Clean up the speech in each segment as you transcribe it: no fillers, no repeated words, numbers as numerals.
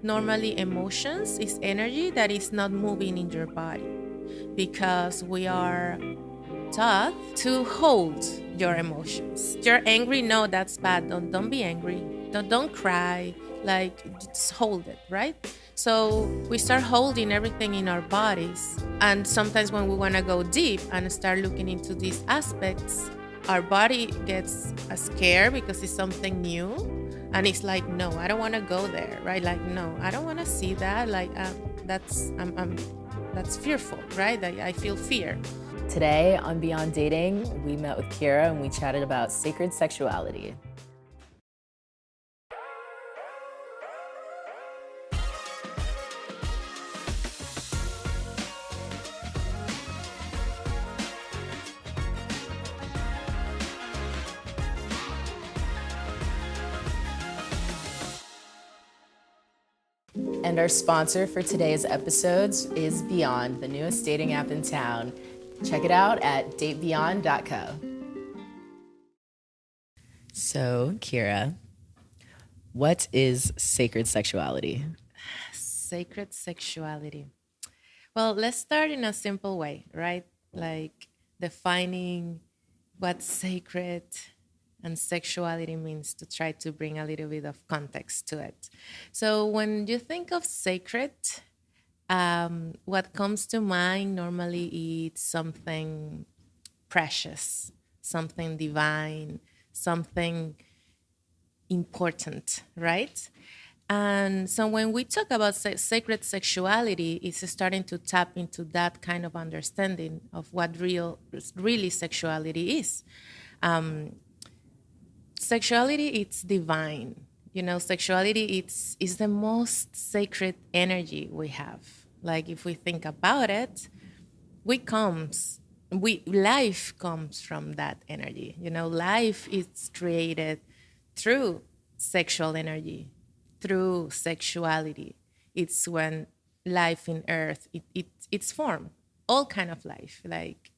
Normally, emotions is energy that is not moving in your body because we are taught to hold your emotions. You're angry, no, that's bad. Don't be angry. Don't cry. Like just hold it, right? So we start holding everything in our bodies. And sometimes when we want to go deep and start looking into these aspects, our body gets scared because it's something new. And it's like, no, I don't want to go there, right? Like, no, I don't want to see that. Like, that's fearful, right? I feel fear. Today on Beyond Dating, we met with Kyra and we chatted about sacred sexuality. And our sponsor for today's episodes is Beyond, the newest dating app in town. Check it out at datebeyond.co. So, Kyra, what is sacred sexuality? Sacred sexuality. Well, let's start in a simple way, right? Like defining what sacred and sexuality means to try to bring a little bit of context to it. So, when you think of sacred, what comes to mind normally is something precious, something divine, something important, right? And so when we talk about sacred sexuality, it's starting to tap into that kind of understanding of what really sexuality is. Sexuality, it's divine. You know, sexuality, is the most sacred energy we have. Like if we think about it, life comes from that energy. You know, life is created through sexual energy, through sexuality. It's when life in earth it's formed, all kind of life. Like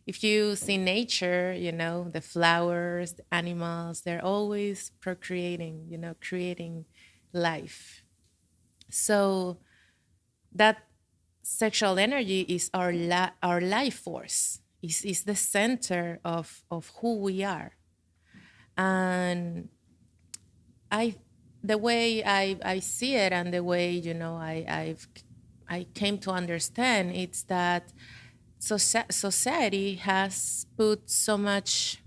if you see nature, you know, the flowers, the animals, they're always procreating, you know, creating life. So that sexual energy is our life force, is the center of who we are. And I the way I see it, and the way, you know, I came to understand, it's that society has put so much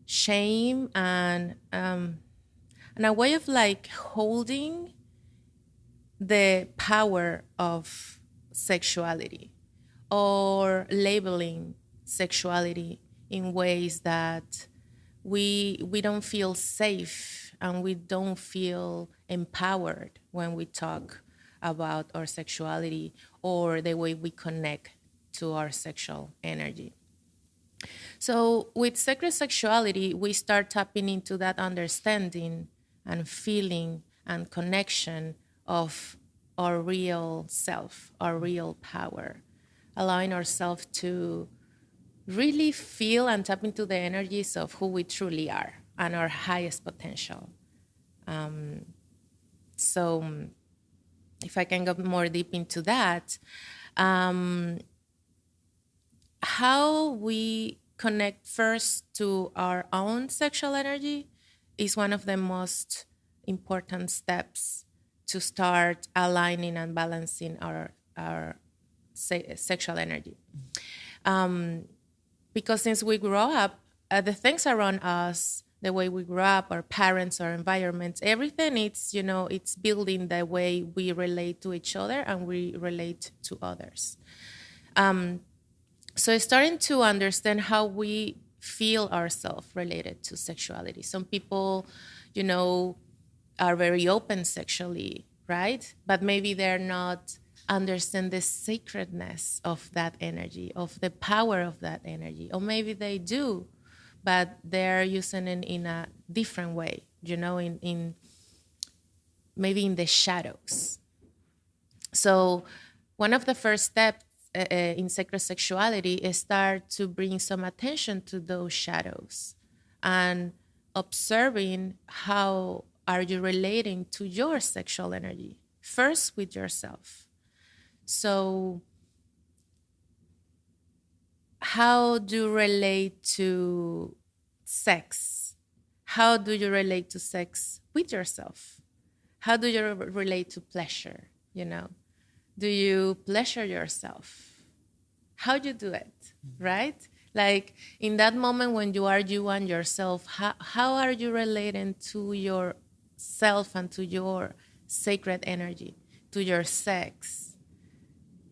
shame and a way of like holding the power of sexuality, or labeling sexuality in ways that we don't feel safe and we don't feel empowered when we talk about our sexuality or the way we connect to our sexual energy. So with sacred sexuality, we start tapping into that understanding and feeling and connection of our real self, our real power, allowing ourselves to really feel and tap into the energies of who we truly are and our highest potential. So if I can go more deep into that, how we connect first to our own sexual energy is one of the most important steps to start aligning and balancing our sexual energy. Because since we grow up, the things around us, the way we grew up, our parents, our environment, everything, it's, you know, it's building the way we relate to each other and we relate to others. So starting to understand how we feel ourselves related to sexuality. Some people, you know, are very open sexually, right? But maybe they're not understand the sacredness of that energy, of the power of that energy. Or maybe they do, but they're using it in a different way, you know, in maybe in the shadows. So one of the first steps in sacred sexuality is start to bring some attention to those shadows and observing how are you relating to your sexual energy? First with yourself. So how do you relate to sex? How do you relate to sex with yourself? How do you relate to pleasure? You know, do you pleasure yourself? How do you do it, right? Like in that moment when you are you and yourself, how are you relating to yourself and to your sacred energy, to your sex?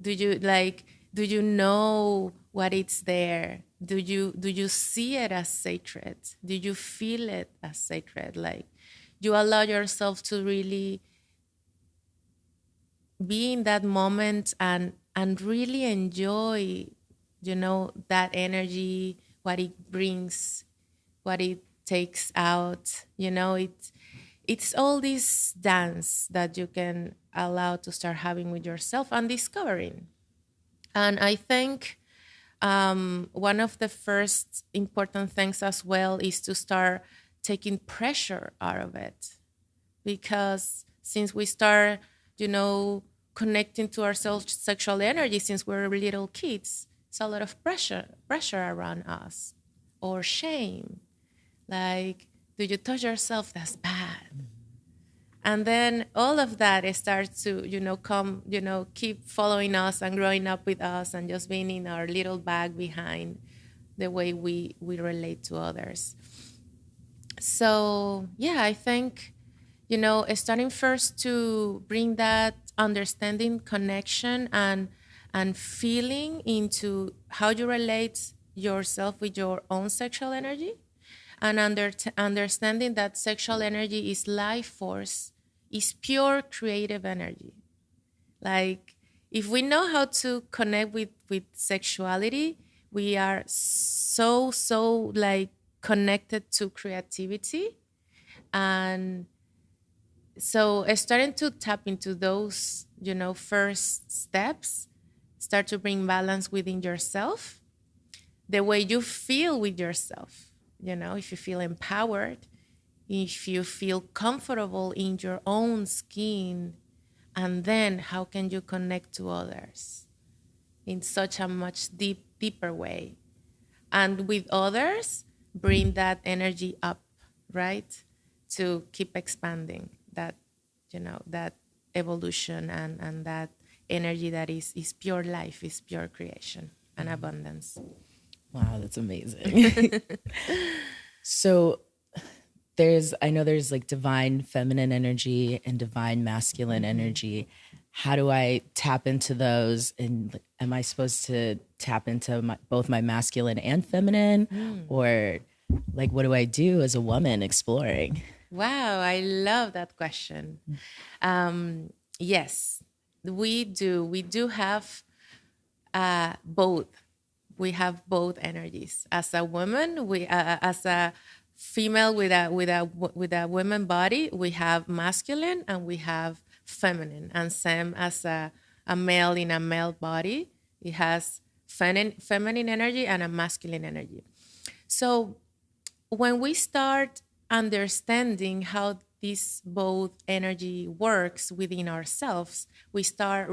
Do you know what it's there? Do you see it as sacred? Do you feel it as sacred? Like you allow yourself to really be in that moment and really enjoy, that energy, what it brings, what it takes out. It's all this dance that you can allow to start having with yourself and discovering. And I think one of the first important things as well is to start taking pressure out of it. Because since we start, connecting to our sexual energy since we're little kids, it's a lot of pressure around us, or shame. Like, do you touch yourself? That's bad. And then all of that starts to, come, keep following us and growing up with us and just being in our little bag behind the way we relate to others. So, yeah, I think, starting first to bring that understanding, connection, and feeling into how you relate yourself with your own sexual energy, and understanding that sexual energy is life force, is pure creative energy. Like, if we know how to connect with sexuality, we are so like connected to creativity. And so starting to tap into those, first steps, start to bring balance within yourself, the way you feel with yourself. If you feel empowered, if you feel comfortable in your own skin, and then how can you connect to others in such a much deeper way? And with others, bring that energy up, right? To keep expanding that evolution and that energy that is pure life, is pure creation and abundance. Wow, that's amazing. So I know there's like divine feminine energy and divine masculine energy. How do I tap into those? And am I supposed to tap into both my masculine and feminine? Or like, what do I do as a woman exploring? Wow, I love that question. Yes, we do. We do have both. We have both energies. As a woman, as a female with a woman body, we have masculine and we have feminine. And same as a male in a male body, it has feminine energy and a masculine energy. So when we start understanding how this both energy works within ourselves, we start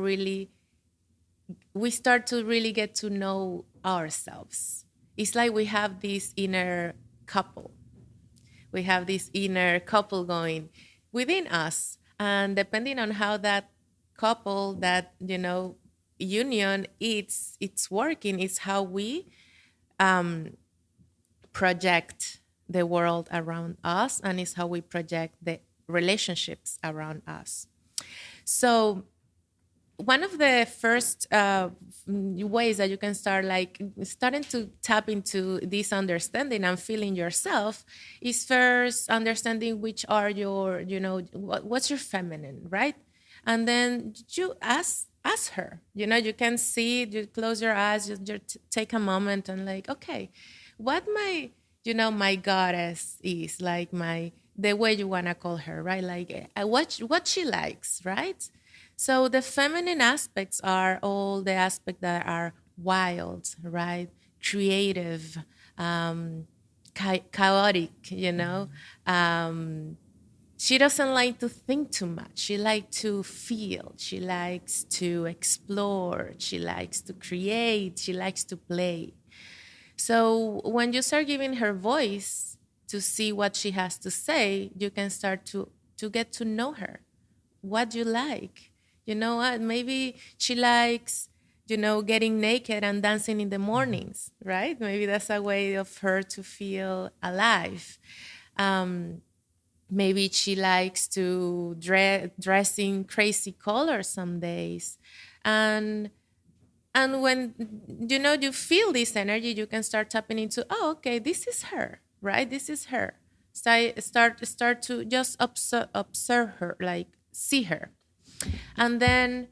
to really get to know ourselves. It's like we have this inner couple. We have this inner couple going within us. And depending on how that couple, that, union, it's working, it's how we project the world around us, and it's how we project the relationships around us. So one of the first ways that you can start, like starting to tap into this understanding and feeling yourself, is first understanding which are your, what's your feminine, right? And then you ask her, you can see, you close your eyes, just take a moment and like, okay, what my goddess is, like the way you want to call her, right? Like what she likes, right? So the feminine aspects are all the aspects that are wild, right? Creative, chaotic, She doesn't like to think too much. She likes to feel. She likes to explore. She likes to create. She likes to play. So when you start giving her voice to see what she has to say, you can start to get to know her. What you like? You know what? Maybe she likes, getting naked and dancing in the mornings, right? Maybe that's a way of her to feel alive. Maybe she likes to dress in crazy colors some days. And when you feel this energy, you can start tapping into, oh, okay, this is her, right? This is her. Start to just observe her, like see her. And then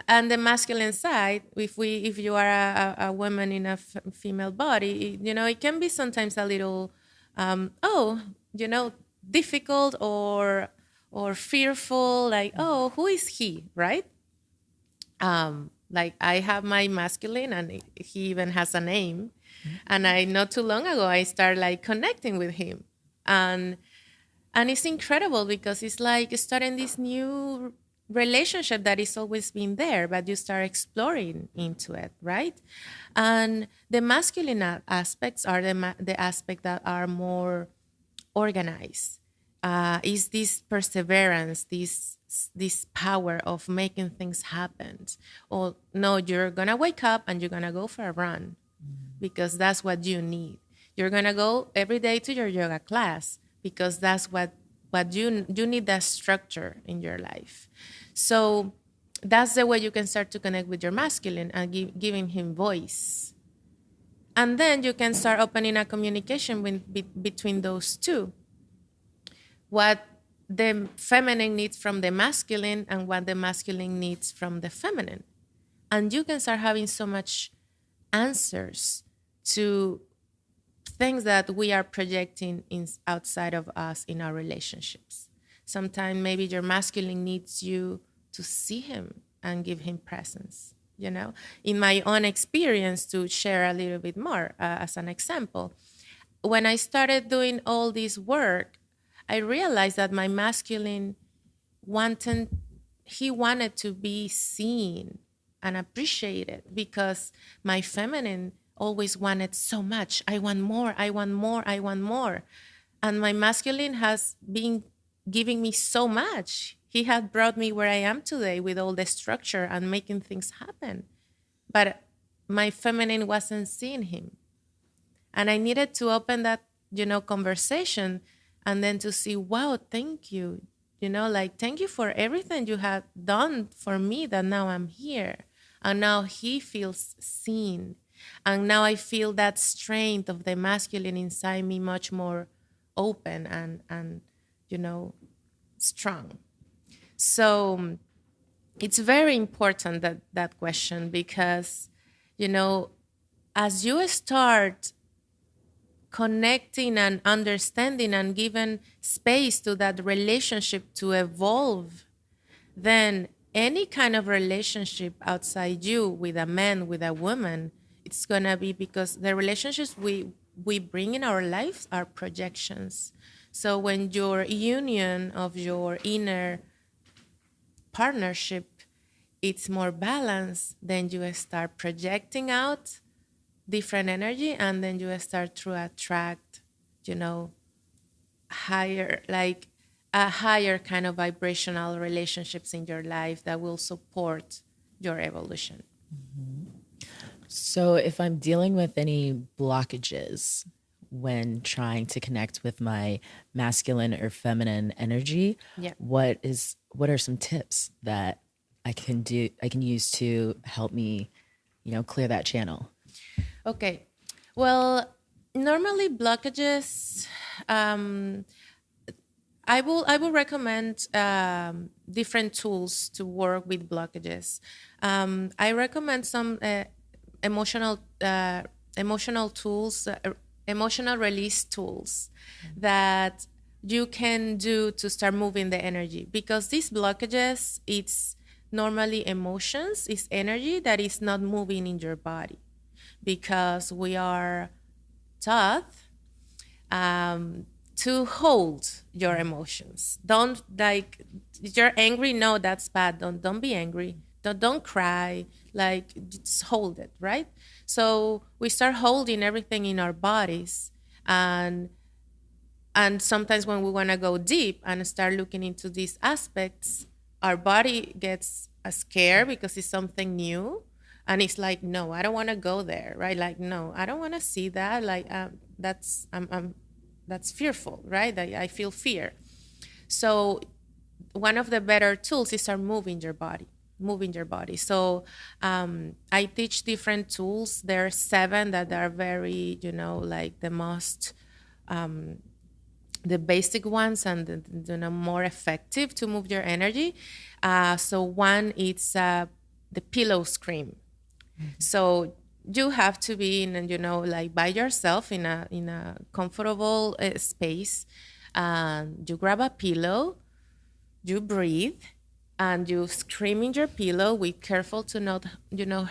and the masculine side, if you are a woman in a female body, it can be sometimes a little oh, difficult or fearful, like, oh, who is he, right? Like, I have my masculine, and he even has a name. And I not too long ago, I started like connecting with him. And it's incredible because it's like starting this new relationship that is always been there, but you start exploring into it, right? And the masculine aspects are the aspect that are more organized. Is this perseverance, this power of making things happen? Or no, you're gonna wake up and you're gonna go for a run because that's what you need. You're gonna go every day to your yoga class because that's what you need, that structure in your life. So that's the way you can start to connect with your masculine and giving him voice. And then you can start opening a communication between those two. What the feminine needs from the masculine and what the masculine needs from the feminine. And you can start having so much answers to things that we are projecting outside of us in our relationships. Sometimes maybe your masculine needs you to see him and give him presence. In my own experience, to share a little bit more as an example, when I started doing all this work, I realized that my masculine wanted to be seen and appreciated because my feminine always wanted so much. I want more, I want more, I want more. And my masculine has been giving me so much. He had brought me where I am today with all the structure and making things happen. But my feminine wasn't seeing him. And I needed to open that, conversation, and then to see, wow, thank you. Like, thank you for everything you have done for me, that now I'm here. And now he feels seen. And now I feel that strength of the masculine inside me much more open and strong. So it's very important, that question, because, as you start connecting and understanding and giving space to that relationship to evolve, then any kind of relationship outside you, with a man, with a woman, it's gonna be, because the relationships we bring in our lives are projections. So when your union of your inner partnership, it's more balanced, then you start projecting out different energy, and then you start to attract, higher, like a higher kind of vibrational relationships in your life that will support your evolution. So if I'm dealing with any blockages when trying to connect with my masculine or feminine energy, Yeah. what are some tips that I can use to help me, clear that channel? Okay. Well, normally blockages, I will recommend different tools to work with blockages. I recommend some emotional tools, emotional release tools that you can do to start moving the energy, because these blockages, it's normally emotions, it's energy that is not moving in your body, because we are taught to hold your emotions. Don't like, you're angry, no, that's bad. Don't be angry. Don't cry. Like, just hold it, right? So we start holding everything in our bodies, and sometimes when we want to go deep and start looking into these aspects, our body gets scared because it's something new, and it's like, no, I don't want to go there, right? Like, no, I don't want to see that. Like, that's fearful, right? I feel fear. So one of the better tools is start moving your body. So I teach different tools. There are 7 that are very, like the most the basic ones, and the more effective to move your energy. So one is the pillow scream. So you have to be in, like by yourself in a comfortable space. You grab a pillow, you breathe, and you scream in your pillow. Be careful to not,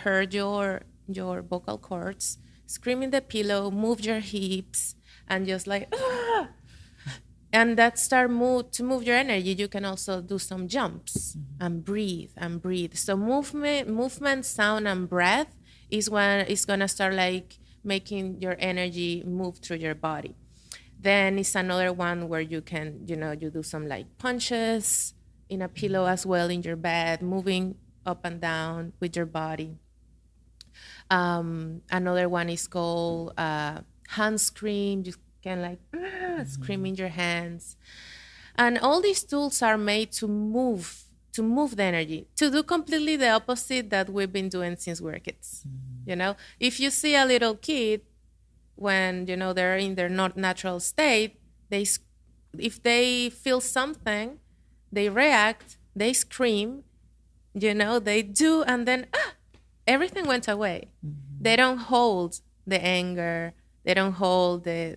hurt your vocal cords. Scream in the pillow, move your hips, and just like, ah! And that start to move your energy. You can also do some jumps and breathe and breathe. So movement, sound, and breath is when it's gonna start like making your energy move through your body. Then it's another one where you can, you do some like punches in a pillow as well in your bed, moving up and down with your body. Another one is called hand scream. You can like scream in your hands. And all these tools are made to move the energy, to do completely the opposite that we've been doing since we're kids. If you see a little kid when they're in their not natural state, if they feel something, they react, they scream, they do, and then everything went away. They don't hold the anger, they don't hold they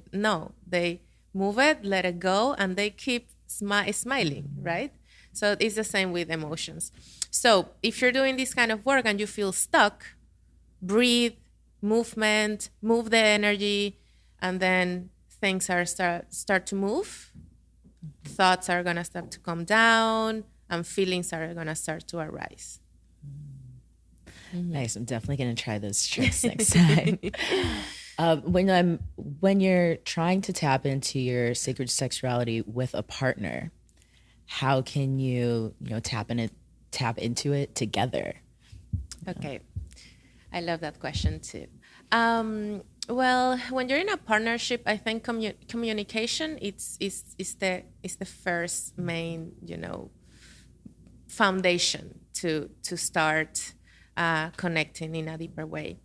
move it, let it go, and they keep smiling, right? So it's the same with emotions. So if you're doing this kind of work and you feel stuck, breathe, movement, move the energy, and then things are start to move. Thoughts are gonna start to come down, and feelings are gonna start to arise. Nice. I'm definitely gonna try those tricks next time. When you're trying to tap into your sacred sexuality with a partner, how can you tap into it together? Okay, I love that question too. Well, when you're in a partnership, I think communication is the first main foundation to start connecting in a deeper way.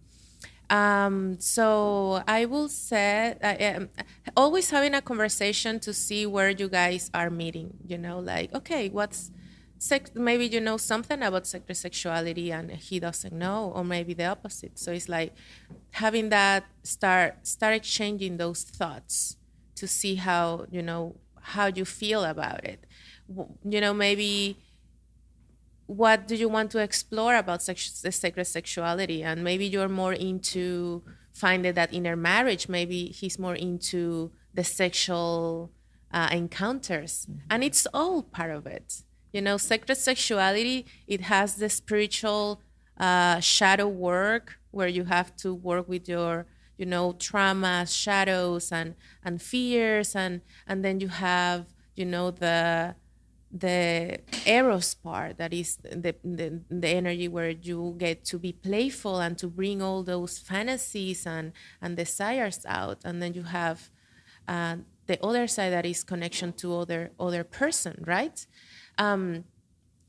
So I will say, always having a conversation to see where you guys are meeting, like, okay, what's maybe something about sacred sexuality and he doesn't know, or maybe the opposite. So it's like having that start exchanging those thoughts to see how you feel about it. Maybe what do you want to explore about the sacred sexuality, and maybe you're more into finding that inner marriage. Maybe he's more into the sexual encounters, and it's all part of it. Sacred sexuality, it has the spiritual shadow work where you have to work with your traumas, shadows, and fears, and then you have the eros part, that is the energy where you get to be playful and to bring all those fantasies and desires out. And then you have the other side, that is connection to other person, right?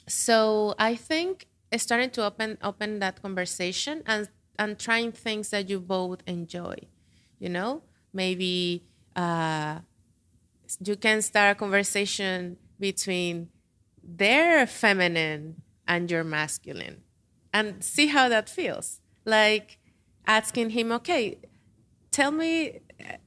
So I think starting to open that conversation and trying things that you both enjoy. Maybe you can start a conversation between their feminine and your masculine, and see how that feels. Like asking him, okay, tell me,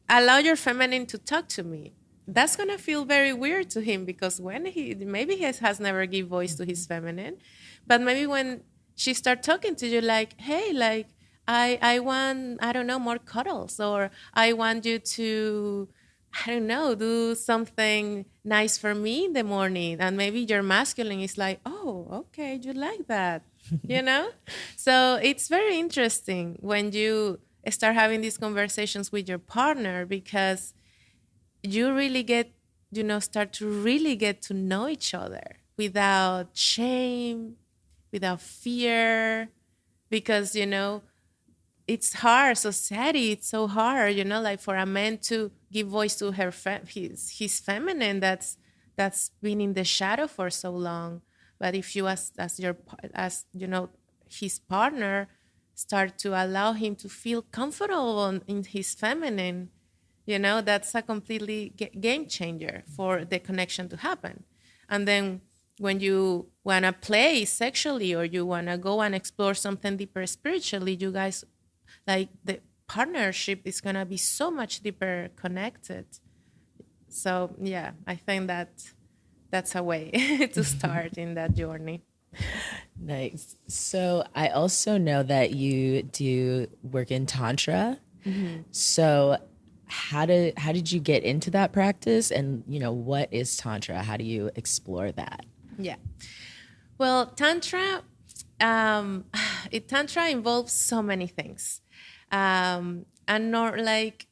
allow your feminine to talk to me. That's going to feel very weird to him, because when maybe he has never give voice to his feminine, but maybe when she start talking to you, like, hey, like, I want, I don't know, more cuddles, or I want you to I don't know, do something nice for me in the morning. And maybe your masculine is like, oh, okay, you like that, you know? So it's very interesting when you start having these conversations with your partner, because you really get, start to really get to know each other without shame, without fear, because, it's hard. Society, it's so hard, like for a man to give voice to his feminine that's been in the shadow for so long. But if you, as his partner, start to allow him to feel comfortable in his feminine, that's a completely game changer for the connection to happen. And then when you want to play sexually, or you want to go and explore something deeper spiritually, you guys, like, the partnership is going to be so much deeper connected. So yeah, I think that that's a way to start in that journey. Nice. So I also know that you do work in Tantra. So how did you get into that practice? And what is Tantra? How do you explore that? Yeah. Well, um, tantra involves so many things, and not like,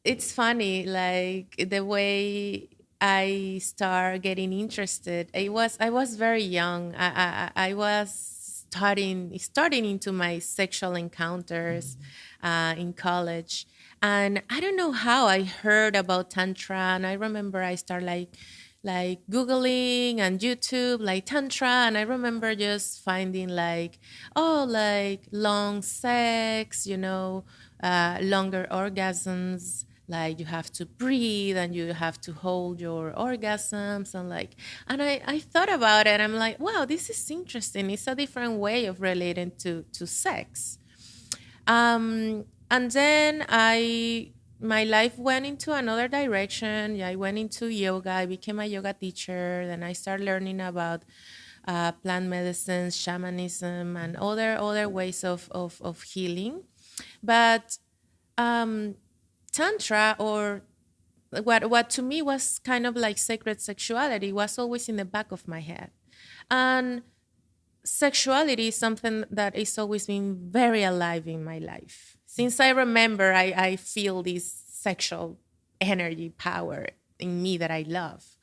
it's funny, like the way I start getting interested. I was very young. I was starting into my sexual encounters in college, and I don't know how I heard about tantra. And I remember I started like googling and YouTube like tantra, and I remember just finding like, oh, like long sex, longer orgasms, like you have to breathe and you have to hold your orgasms, and I thought about it. I'm like, wow, this is interesting. It's a different way of relating to sex. And then my life went into another direction. Yeah, I went into yoga. I became a yoga teacher. Then I started learning about plant medicine, shamanism, and other ways of healing. But tantra, or what to me was kind of like sacred sexuality, was always in the back of my head. And sexuality is something that is always been very alive in my life. Since I remember, I feel this sexual energy power in me that I love.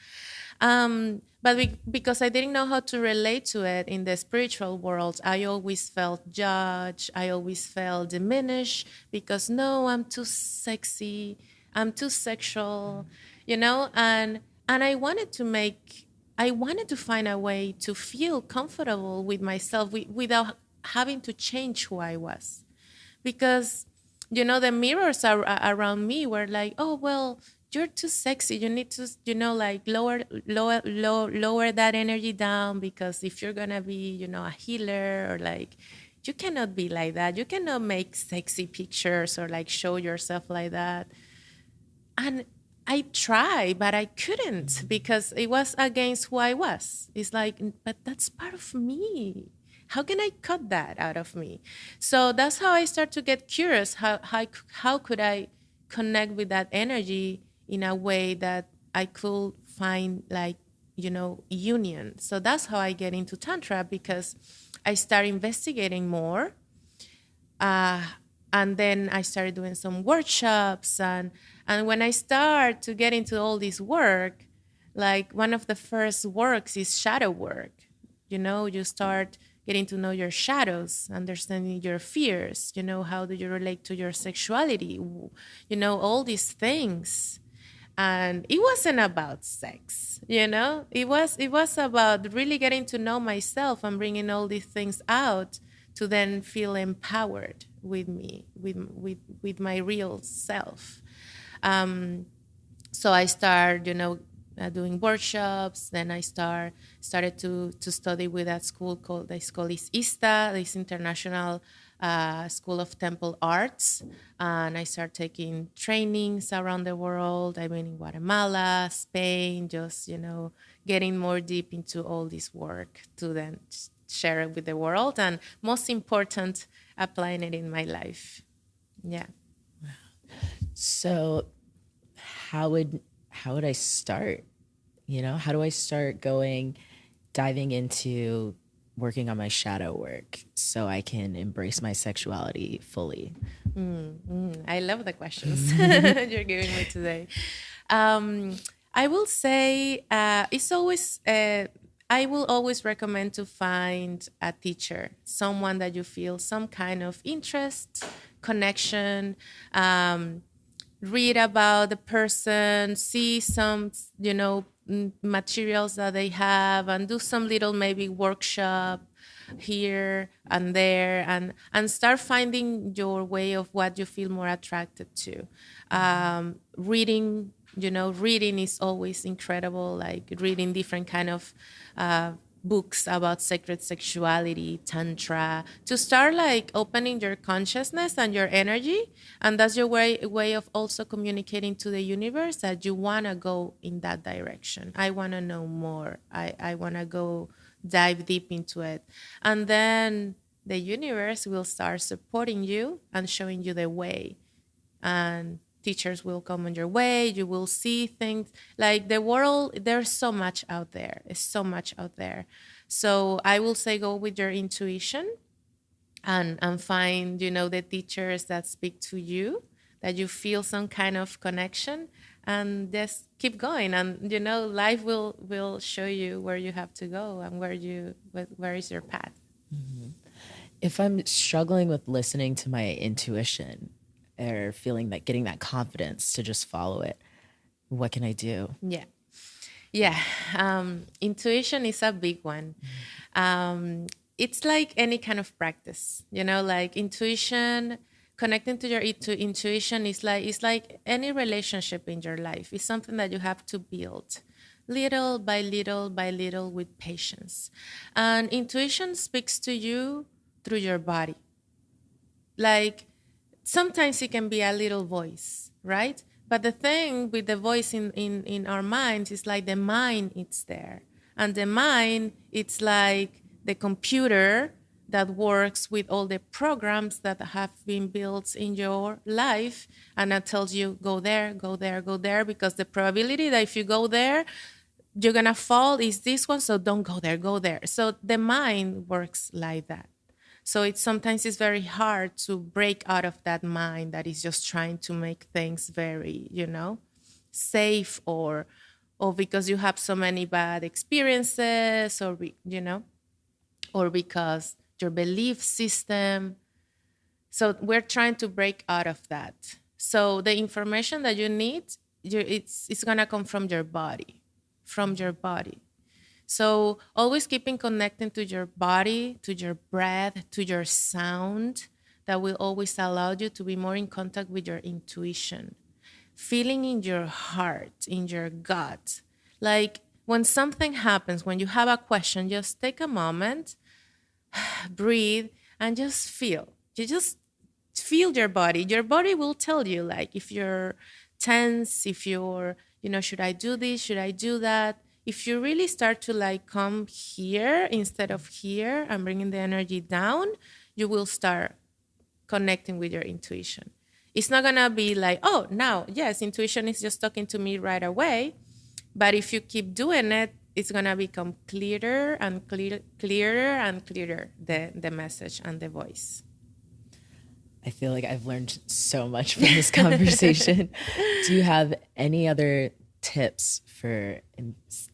But because I didn't know how to relate to it in the spiritual world, I always felt judged. I always felt diminished because, no, I'm too sexy, I'm too sexual, and I wanted to find a way to feel comfortable with myself without having to change who I was, because the mirrors around me were like, oh, well, you're too sexy, you need to, like lower that energy down, because if you're gonna be, a healer, or like, you cannot be like that, you cannot make sexy pictures or like show yourself like that. And I tried, but I couldn't, because it was against who I was. It's like, but that's part of me. How can I cut that out of me? So that's how I start to get curious. How could I connect with that energy in a way that I could find, like, union? So that's how I get into Tantra, because I start investigating more. Uh, and then I started doing some workshops, and when I start to get into all this work, like one of the first works is shadow work. You start getting to know your shadows, understanding your fears. How do you relate to your sexuality? All these things. And it wasn't about sex, it was about really getting to know myself and bringing all these things out to then feel empowered with me, with my real self. So I started, doing workshops. Then I started to study with a school called, the school is ISTA, this International School of Temple Arts. And I started taking trainings around the world. I've been in Guatemala, Spain, just, getting more deep into all this work to then share it with the world. And most important, applying it in my life. Yeah. So how would I start? How do I start diving into working on my shadow work so I can embrace my sexuality fully? I love the questions you're giving me today. Um, I will say I will always recommend to find a teacher, someone that you feel some kind of interest, connection. Read about the person, see some, materials that they have, and do some little maybe workshop here and there, and start finding your way of what you feel more attracted to. Reading, reading is always incredible, like reading different kind of books about sacred sexuality, tantra, to start like opening your consciousness and your energy. And that's your way of also communicating to the universe that you want to go in that direction. I want to know more. I want to go dive deep into it. And then the universe will start supporting you and showing you the way. And teachers will come on your way. You will see things like the world. There's so much out there. It's so much out there. So I will say go with your intuition and find, the teachers that speak to you, that you feel some kind of connection, and just keep going. And, life will show you where you have to go and where is your path. If I'm struggling with listening to my intuition or feeling that getting that confidence to just follow it, what can I do? Yeah. Yeah. Intuition is a big one. It's like any kind of practice, like intuition, connecting to your intuition is like any relationship in your life. It's something that you have to build little by little by little with patience. And intuition speaks to you through your body. Like sometimes it can be a little voice, right? But the thing with the voice in our minds is like the mind, it's there. And the mind, it's like the computer that works with all the programs that have been built in your life. And that tells you, go there, go there, go there, because the probability that if you go there, you're going to fall is this one. So don't go there, go there. So the mind works like that. So sometimes it's very hard to break out of that mind that is just trying to make things very, safe, or because you have so many bad experiences, or because your belief system. So we're trying to break out of that. So the information that you need, it's gonna come from your body, So always keeping connecting to your body, to your breath, to your sound, that will always allow you to be more in contact with your intuition. Feeling in your heart, in your gut. Like when something happens, when you have a question, just take a moment, breathe, and just feel. You just feel your body. Your body will tell you, like, if you're tense, if you're, should I do this? Should I do that? If you really start to like come here instead of here and bringing the energy down, you will start connecting with your intuition. It's not going to be like, oh, now, yes, intuition is just talking to me right away. But if you keep doing it, it's going to become clearer and clearer and clearer, the message and the voice. I feel like I've learned so much from this conversation. Do you have any other tips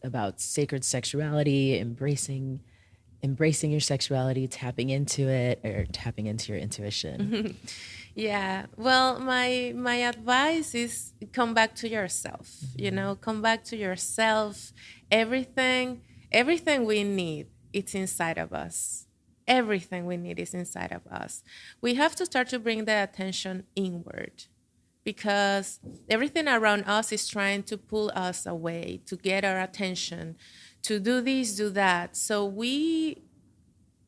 about sacred sexuality, embracing your sexuality, tapping into it, or tapping into your intuition? Yeah. Well, my advice is come back to yourself. Come back to yourself. Everything we need, it's inside of us. Everything we need is inside of us. We have to start to bring the attention inward, because everything around us is trying to pull us away, to get our attention, to do this, do that. So we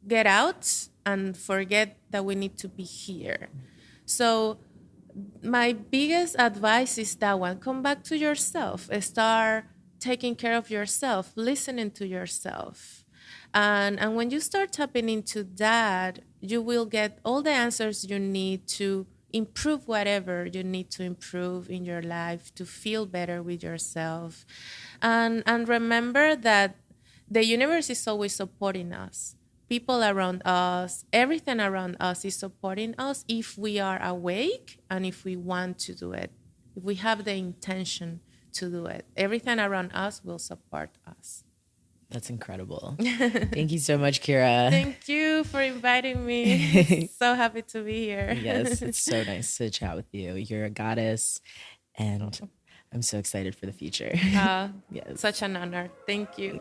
get out and forget that we need to be here. So my biggest advice is that one: come back to yourself, start taking care of yourself, listening to yourself. And when you start tapping into that, you will get all the answers you need to improve whatever you need to improve in your life to feel better with yourself. And remember that the universe is always supporting us. People around us, everything around us is supporting us if we are awake and if we want to do it. If we have the intention to do it, everything around us will support us. That's incredible. Thank you so much, Kyra. Thank you for inviting me. So happy to be here. Yes, it's so nice to chat with you. You're a goddess, and I'm so excited for the future. Yes. Such an honor. Thank you.